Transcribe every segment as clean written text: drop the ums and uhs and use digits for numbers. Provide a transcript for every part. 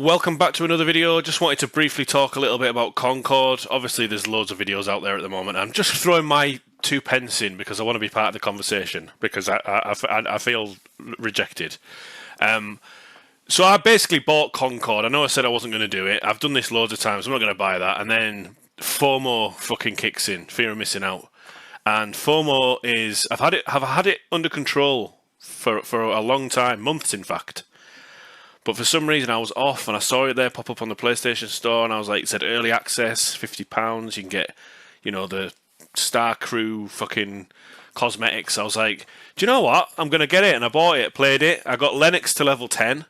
Welcome back to another video. Just wanted to briefly talk a little bit about Concord. Obviously, there's loads of videos out there at the moment. I'm just throwing my 2 pence in because I want to be part of the conversation because I feel rejected. So I basically bought Concord. I know I said I wasn't going to do it. I've done this loads of times. I'm not going to buy that. And then FOMO fucking kicks in, fear of missing out. And FOMO is I've had it under control for a long time, months in fact. But for some reason I was off and I saw it there pop up on the PlayStation Store and I was like, it said early access, £50. You can get, the Star Crew fucking cosmetics. I was like, do you know what? I'm going to get it. And I bought it, played it. I got Lennox to level 10.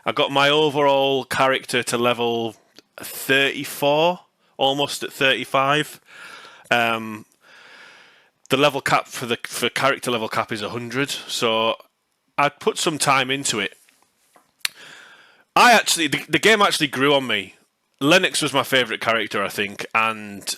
I got my overall character to level 34, almost at 35. The level cap for character level cap is 100. So I put some time into it. The game actually grew on me. Lennox was my favourite character, I think, and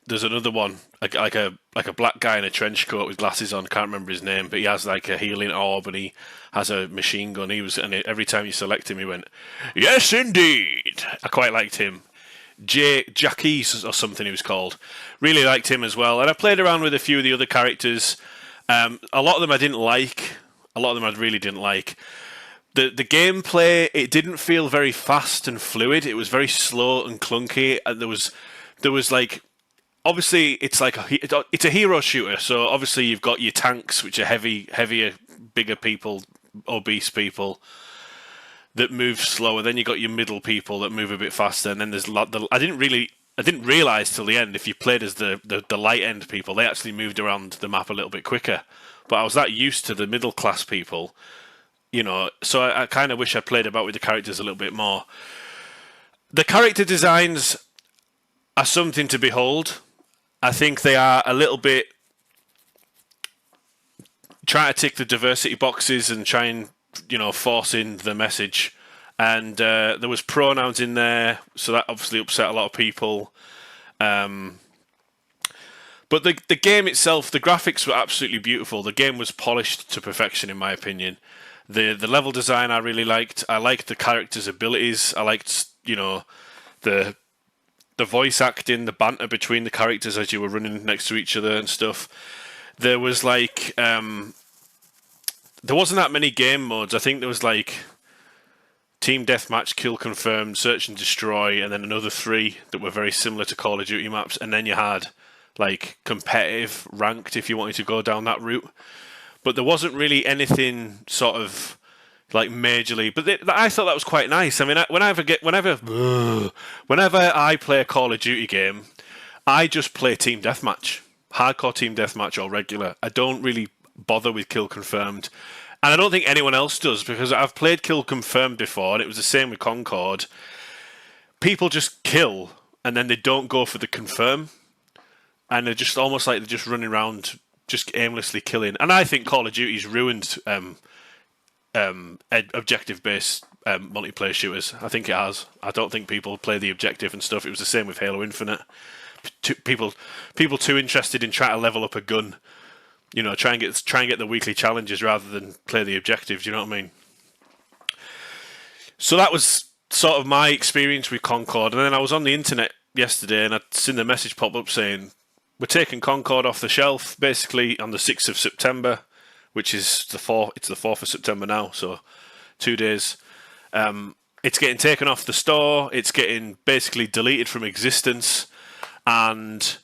there's another one, like a black guy in a trench coat with glasses on. Can't remember his name, but he has like a healing orb and he has a machine gun. Every time you select him, he went, "Yes, indeed." I quite liked him. Jackie or something he was called. Really liked him as well. And I played around with a few of the other characters. A lot of them I didn't like. A lot of them I really didn't like. The gameplay, it didn't feel very fast and fluid. It was very slow and clunky. And there was like, obviously it's a hero shooter. So obviously you've got your tanks, which are heavier, bigger people, obese people that move slower. Then you got your middle people that move a bit faster. And then there's I didn't realise till the end, if you played as the light end people, they actually moved around the map a little bit quicker. But I was that used to the middle class people. So I kind of wish I played about with the characters a little bit more. The character designs are something to behold. I think they are a little bit trying to tick the diversity boxes and try and, force in the message. And there was pronouns in there, so that obviously upset a lot of people. But the game itself, the graphics were absolutely beautiful. The game was polished to perfection, in my opinion. The level design I really liked. I liked the characters' abilities. I liked, the voice acting, the banter between the characters as you were running next to each other and stuff. There was there wasn't that many game modes. I think there was Team Deathmatch, Kill Confirmed, Search and Destroy, and then another 3 that were very similar to Call of Duty maps. And then you had competitive, ranked, if you wanted to go down that route. But there wasn't really anything sort of majorly. But I thought that was quite nice. I mean, whenever I play a Call of Duty game, I just play Team Deathmatch, hardcore Team Deathmatch or regular. I don't really bother with Kill Confirmed, and I don't think anyone else does because I've played Kill Confirmed before, and it was the same with Concord. People just kill, and then they don't go for the confirm, and they're just almost like they're just running around, just aimlessly killing. And I think Call of Duty's ruined objective-based multiplayer shooters. I think it has. I don't think people play the objective and stuff. It was the same with Halo Infinite. People too interested in trying to level up a gun. Try and get the weekly challenges rather than play the objectives. You know what I mean? So that was sort of my experience with Concord. And then I was on the internet yesterday and I'd seen the message pop up saying, we're taking Concord off the shelf, basically on the 6th of September, which is the 4th. It's the 4th of September now, so 2 days. It's getting taken off the store. It's getting basically deleted from existence, and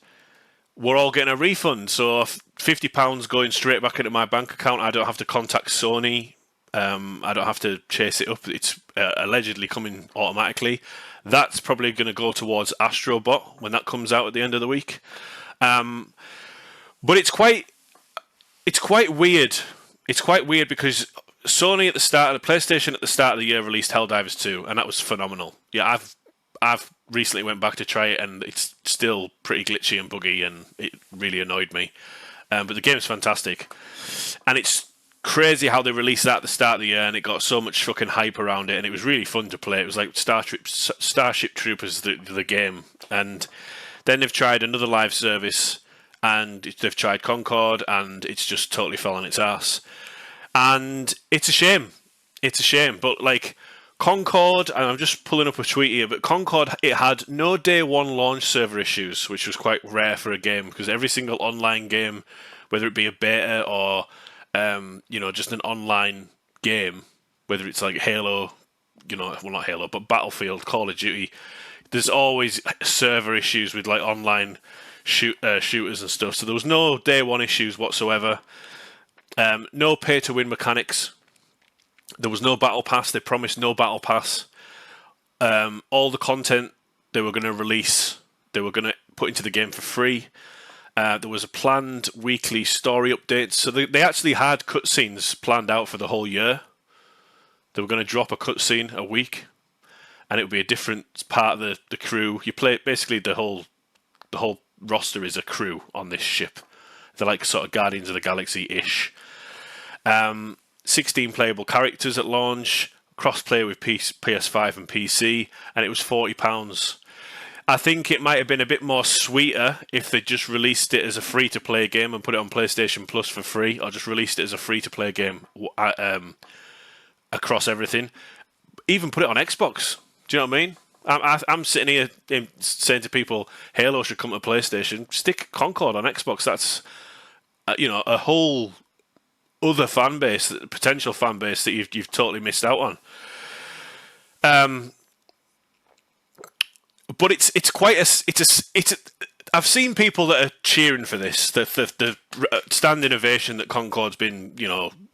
we're all getting a refund. So £50 going straight back into my bank account. I don't have to contact Sony. I don't have to chase it up. It's allegedly coming automatically. That's probably going to go towards Astrobot when that comes out at the end of the week. But it's quite weird. It's quite weird because Sony PlayStation at the start of the year released Helldivers 2, and that was phenomenal. Yeah, I've recently went back to try it, and it's still pretty glitchy and buggy, and it really annoyed me. But the game's fantastic, and it's crazy how they released that at the start of the year, and it got so much fucking hype around it, and it was really fun to play. It was like Starship Troopers, the game, and then they've tried another live service, and they've tried Concord, and it's just totally fell on its ass. And it's a shame. It's a shame. But Concord, and I'm just pulling up a tweet here, but Concord, it had no day one launch server issues, which was quite rare for a game, because every single online game, whether it be a beta or, just an online game, whether it's like Halo, well, not Halo, but Battlefield, Call of Duty, there's always server issues with like online shooters and stuff. So there was no day one issues whatsoever. No pay to win mechanics. There was no battle pass. They promised no battle pass. All the content they were going to release, they were going to put into the game for free. There was a planned weekly story update. So they actually had cutscenes planned out for the whole year. They were going to drop a cutscene a week, and it would be a different part of the crew. You play basically the whole roster is a crew on this ship. They're like sort of Guardians of the Galaxy-ish. 16 playable characters at launch, cross-play with PS5 and PC, and it was £40. I think it might have been a bit more sweeter if they just released it as a free-to-play game and put it on PlayStation Plus for free, or just released it as a free-to-play game across everything. Even put it on Xbox. Do you know what I mean? I'm sitting here saying to people, Halo should come to PlayStation. Stick Concord on Xbox. That's a whole other fan base, potential fan base that you've totally missed out on. But it's quite a. I've seen people that are cheering for this. The stand innovation that Concord's been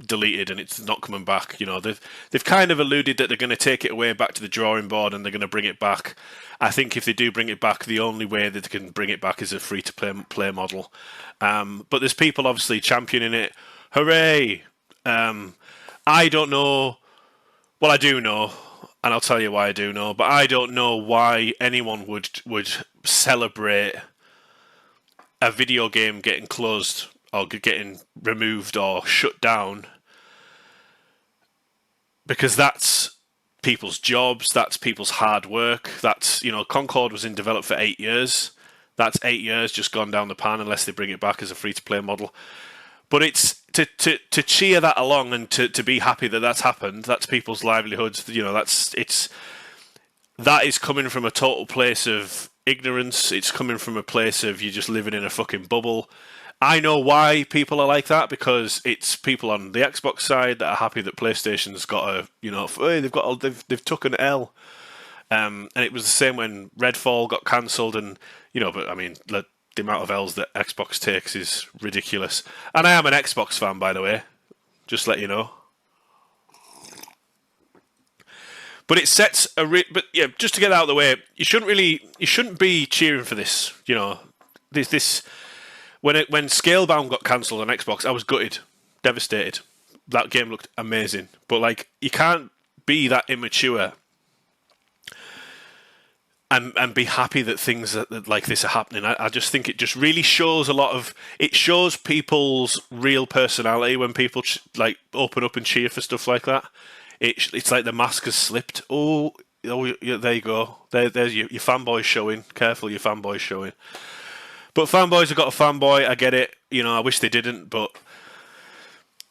deleted and it's not coming back. They've kind of alluded that they're going to take it away back to the drawing board and they're going to bring it back. I think if they do bring it back, the only way that they can bring it back is a free to play model. But there's people obviously championing it. Hooray! I don't know. Well, I do know, and I'll tell you why I do know. But I don't know why anyone would celebrate a video game getting closed or getting removed or shut down, because that's people's jobs, that's people's hard work. That's Concord was in development for 8 years. That's 8 years just gone down the pan unless they bring it back as a free to play model. But it's to cheer that along and to be happy that that's happened. That's people's livelihoods. That is coming from a total place of ignorance. It's coming from a place of you just living in a fucking bubble. I know why people are like that, because it's people on the Xbox side that are happy that PlayStation's got they've took an L. And it was the same when Redfall got cancelled, and but I mean, the amount of L's that Xbox takes is ridiculous. And I am an Xbox fan, by the way. Just let you know. But it sets a but yeah, just to get out of the way, you shouldn't be cheering for this. This when Scalebound got cancelled on Xbox, I was gutted, devastated. That game looked amazing, but you can't be that immature and be happy that things that like this are happening. I just think it just really shows it shows people's real personality when people open up and cheer for stuff like that. It's like the mask has slipped. Oh, yeah, there you go. There's your fanboy showing. Careful, your fanboy showing. But fanboys have got a fanboy. I get it. I wish they didn't. But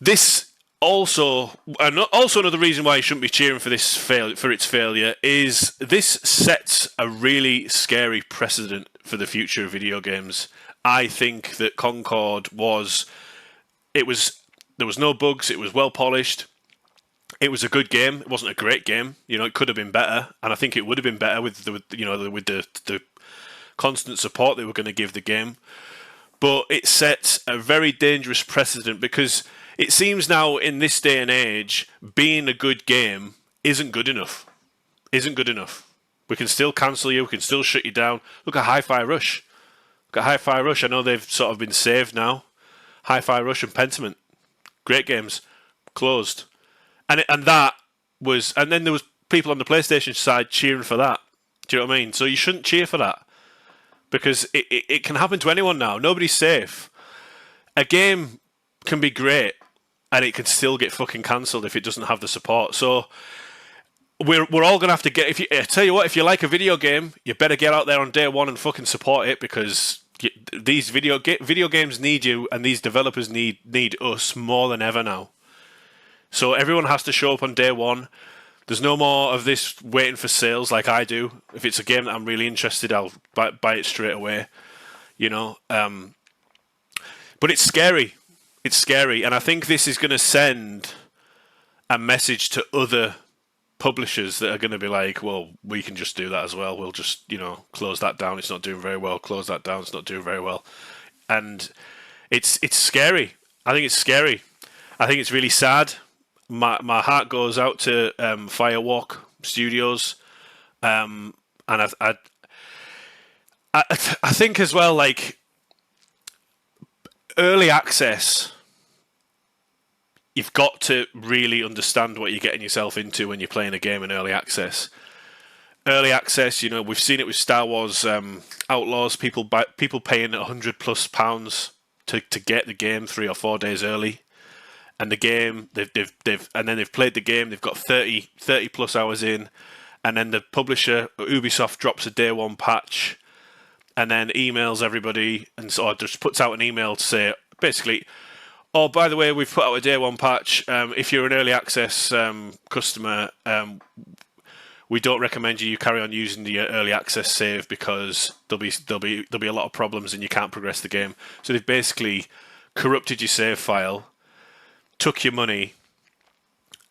this also another reason why you shouldn't be cheering for this for its failure is this sets a really scary precedent for the future of video games. I think that Concord there was no bugs. It was well polished. It was a good game. It wasn't a great game. It could have been better, and I think it would have been better with the constant support they were going to give the game. But it sets a very dangerous precedent, because it seems now in this day and age, being a good game isn't good enough. We can still cancel you. We can still shut you down. Look at Hi-Fi Rush. I know they've sort of been saved now. Hi-Fi Rush and Pentiment, great games, closed. And then there was people on the PlayStation side cheering for that. Do you know what I mean? So you shouldn't cheer for that, because it can happen to anyone now. Nobody's safe. A game can be great, and it can still get fucking cancelled if it doesn't have the support. So we're all gonna have to get. I tell you what, if you like a video game, you better get out there on day one and fucking support it, because these video games need you, and these developers need us more than ever now. So everyone has to show up on day one. There's no more of this waiting for sales like I do. If it's a game that I'm really interested, I'll buy it straight away. You know, but it's scary. It's scary, and I think this is going to send a message to other publishers that are going to be like, well, we can just do that as well. We'll just, you know, close that down. It's not doing very well. Close that down. It's not doing very well. And it's scary. I think it's scary. I think it's really sad. My heart goes out to Firewalk Studios, and I think as well, like, early access, you've got to really understand what you're getting yourself into when you're playing a game in early access. Early access, you know, we've seen it with Star Wars Outlaws. People paying £100+ to get the game 3 or 4 days early, and the game they've played the game. They've got 30 plus hours in, and then the publisher Ubisoft drops a day one patch, and then emails everybody, and so just puts out an email to say basically, oh, by the way, we've put out a day one patch. If you're an early access customer, we don't recommend you carry on using the early access save because there'll be a lot of problems and you can't progress the game. So they've basically corrupted your save file, took your money,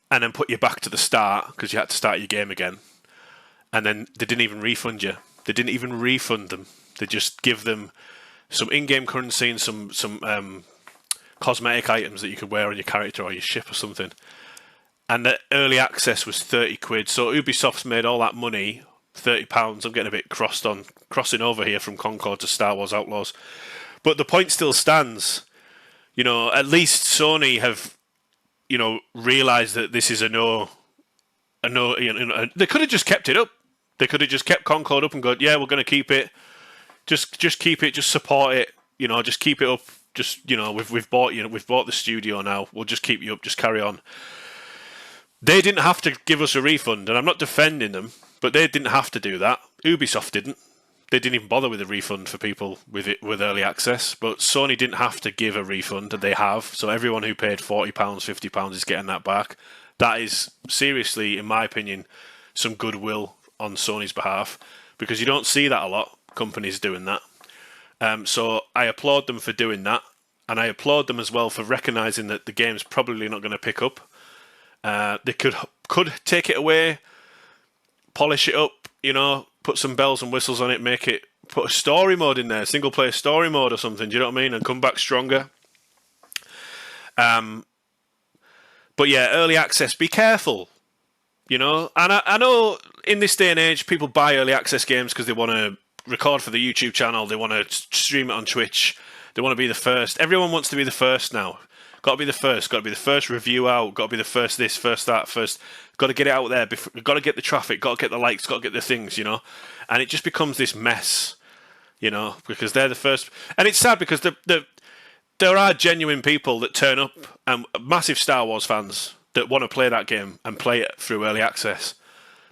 and then put you back to the start because you had to start your game again. And then they didn't even refund you. They didn't even refund them. They just give them some in-game currency and some cosmetic items that you could wear on your character or your ship or something. And the early access was 30 quid. So Ubisoft's made all that money, £30. I'm getting a bit crossing over here from Concord to Star Wars Outlaws. But the point still stands. You know, at least Sony have, you know, realised that this is a no. You know, they could have just kept it up. They could have just kept Concord up and gone, yeah, we're going to keep it. Just keep it. Just support it. You know, just keep it up. Just, you know, we've bought the studio now. We'll just keep you up. Just carry on. They didn't have to give us a refund, and I'm not defending them, but they didn't have to do that. Ubisoft didn't. They didn't even bother with a refund for people with early access. But Sony didn't have to give a refund, and they have. So everyone who paid £40, £50 is getting that back. That is seriously, in my opinion, some goodwill on Sony's behalf, because you don't see that a lot. Companies doing that. So I applaud them for doing that, and I applaud them as well for recognising that the game's probably not going to pick up. They could take it away, polish it up, you know, put some bells and whistles on it, put a story mode in there, single player story mode or something. Do you know what I mean? And come back stronger. But yeah, early access. Be careful, you know. And I know in this day and age, people buy early access games because they want to record for the YouTube channel. They want to stream it on Twitch. They want to be the first. Everyone wants to be the first now. Got to be the first. Got to be the first review out. Got to be the first this, first that, first. Got to get it out there. Got to get the traffic. Got to get the likes. Got to get the things, you know. And it just becomes this mess, you know, because they're the first. And it's sad because there are genuine people that turn up, and massive Star Wars fans that want to play that game and play it through early access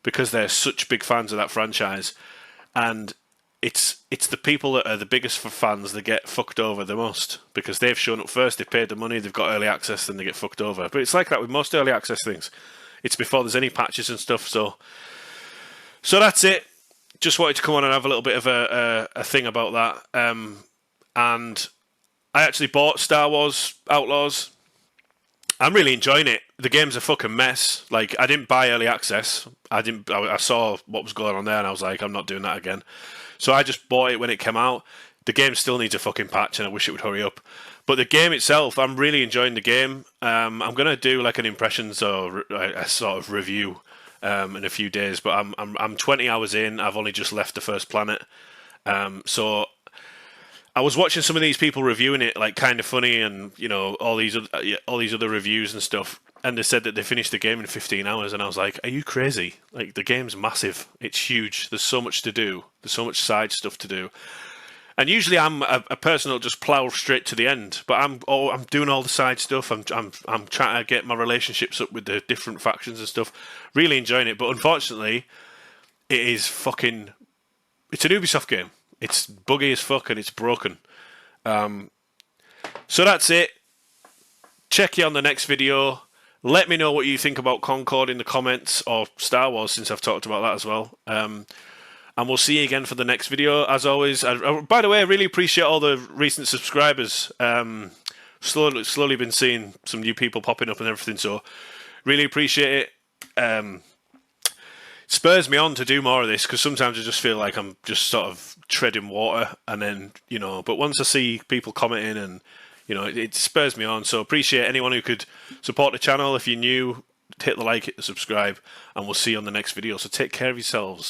because they're such big fans of that franchise. And it's the people that are the biggest for fans that get fucked over the most because they've shown up first, they've paid the money, they've got early access, then they get fucked over. But it's like that with most early access things. It's before there's any patches and stuff. So that's it. Just wanted to come on and have a little bit of a thing about that. And I actually bought Star Wars Outlaws. I'm really enjoying it. The game's a fucking mess. Like, I didn't buy early access. I saw what was going on there and I was like, I'm not doing that again. So I just bought it when it came out. The game still needs a fucking patch and I wish it would hurry up. But the game itself, I'm really enjoying the game. I'm going to do like an impressions or a sort of review in a few days. But I'm 20 hours in. I've only just left the first planet. So I was watching some of these people reviewing it, like Kind of Funny and, you know, all these other reviews and stuff. And they said that they finished the game in 15 hours. And I was like, are you crazy? Like, the game's massive. It's huge. There's so much to do. There's so much side stuff to do. And usually I'm a person that'll just plow straight to the end. But I'm doing all the side stuff. I'm trying to get my relationships up with the different factions and stuff. Really enjoying it. But unfortunately, it's an Ubisoft game. It's buggy as fuck and it's broken. So that's it. Check you on the next video. Let me know what you think about Concord in the comments, or Star Wars, since I've talked about that as well. And we'll see you again for the next video. As always, by the way, I really appreciate all the recent subscribers. Slowly been seeing some new people popping up and everything, so really appreciate it. Spurs me on to do more of this, because sometimes I just feel like I'm just sort of treading water, and then, but once I see people commenting, and it spurs me on. So appreciate anyone who could support the channel. If you're new, hit the like, hit the subscribe, and we'll see you on the next video. So take care of yourselves.